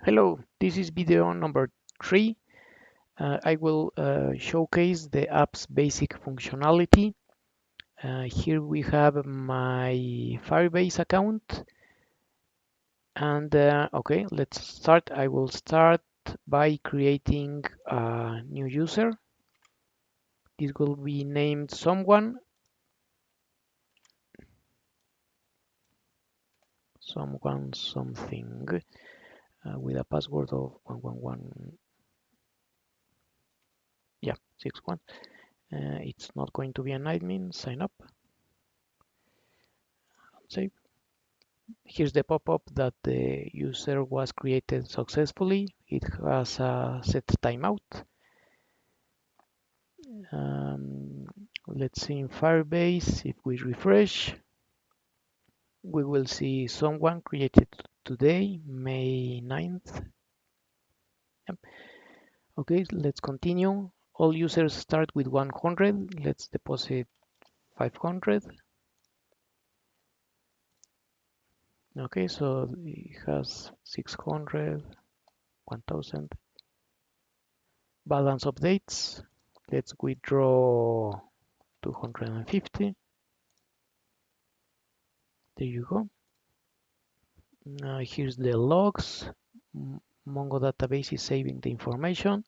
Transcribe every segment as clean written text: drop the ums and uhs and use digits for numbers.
Hello, this is video number 3. I will showcase the app's basic functionality. Here we have my Firebase account and okay, let's start. I will start by creating a new user. This will be named someone something with a password of 111, yeah, 61. It's not going to be an admin. Sign up. Save. Here's the pop-up that the user was created successfully. It has a set timeout. Um, let's see in Firebase, if we refresh, we will see someone created today, May 9th. Yep. Okay, let's continue. All users start with 100. Let's deposit 500. Okay, so it has 600, 1000. Balance updates. Let's withdraw 250. There you go. Here's the logs. Mongo database is saving the information.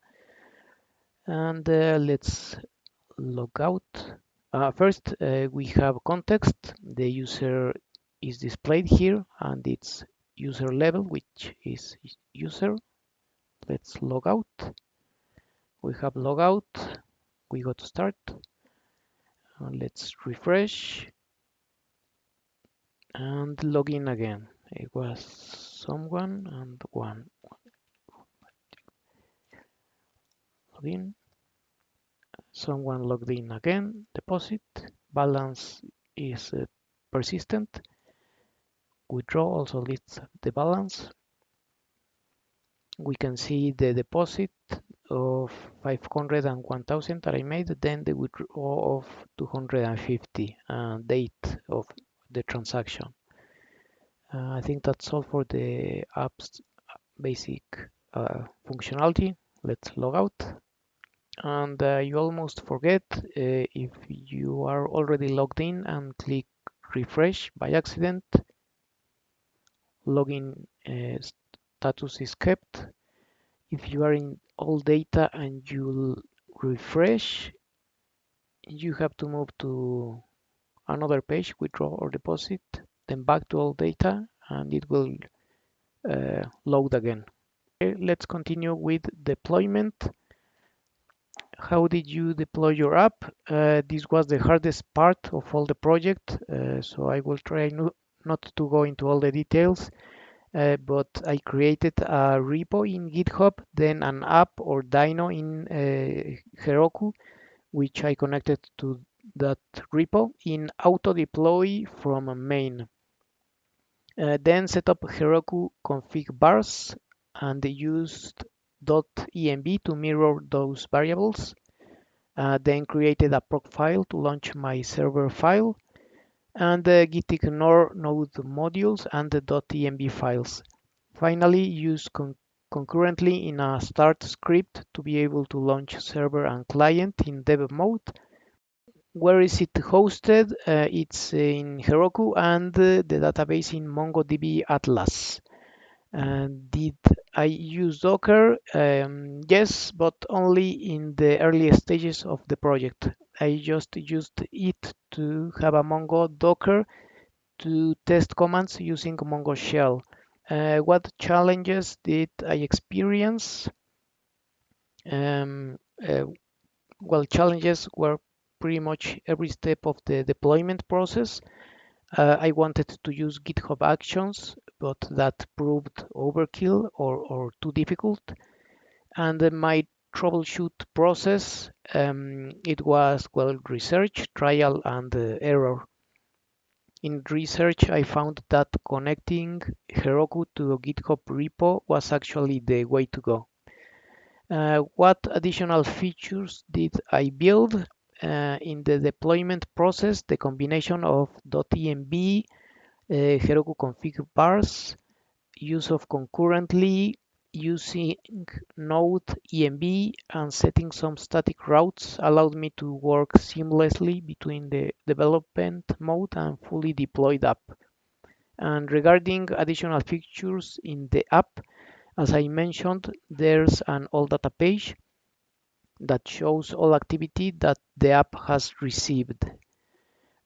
And let's log out. First, we have context. The user is displayed here and its user level, which is user. Let's log out. We have log out. We go to start. Let's refresh and log in again. It was someone and one. Log in. Someone logged in again. Deposit. Balance is persistent. Withdraw also lists the balance. We can see the deposit of 500 and 1000 that I made, then the withdrawal of 250, date of the transaction. I think that's all for the app's basic functionality. Let's log out. And you almost forget if you are already logged in and click refresh by accident, login status is kept. If you are in all data and you refresh, you have to move to another page, withdraw or deposit, then back to all data, and it will load again. Okay, let's continue with deployment. How did you deploy your app? This was the hardest part of all the project, so I will try not to go into all the details. But I created a repo in GitHub, then an app or dyno in Heroku, which I connected to that repo in auto deploy from a main. Then set up Heroku config bars and used .env to mirror those variables. Then created a proc file to launch my server file and git ignore node modules and the .env files. Finally, use concurrently in a start script to be able to launch server and client in dev mode. Where is it hosted? It's in Heroku and the database in MongoDB Atlas. Did I use Docker? Yes, but only in the early stages of the project. I just used it to have a Mongo Docker to test commands using Mongo Shell. What challenges did I experience? Um, uh, well, challenges were pretty much every step of the deployment process. I wanted to use GitHub Actions, but that proved overkill or too difficult. And my troubleshoot process, it was, well, research, trial, and error. In research, I found that connecting Heroku to a GitHub repo was actually the way to go. What additional features did I build? In the deployment process, the combination of .env, Heroku config bars, use of concurrently, using Node env and setting some static routes allowed me to work seamlessly between the development mode and fully deployed app. And regarding additional features in the app, as I mentioned, there's an all data page that shows all activity that the app has received.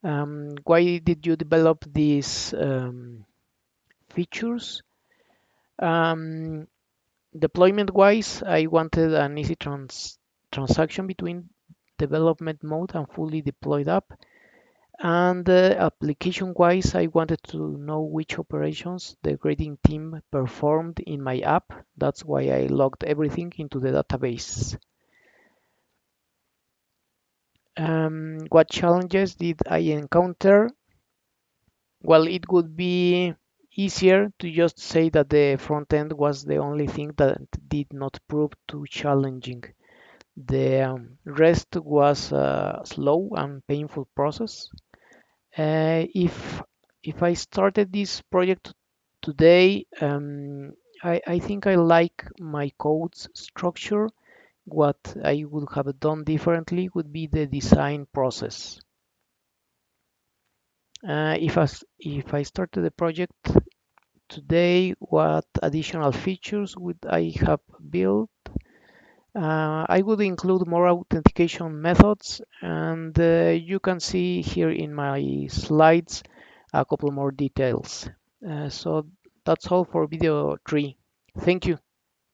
Why did you develop these features? Um, Deployment wise, I wanted an easy transaction between development mode and fully deployed app. And application wise, I wanted to know which operations the grading team performed in my app. That's why I logged everything into the database. What challenges did I encounter? Well, it would be easier to just say that the front end was the only thing that did not prove too challenging. The rest was a slow and painful process. If I started this project today, I think I like my code's structure. What I would have done differently would be the design process. If I started the project today, what additional features would I have built? I would include more authentication methods, and you can see here in my slides a couple more details. So that's all for video 3. Thank you.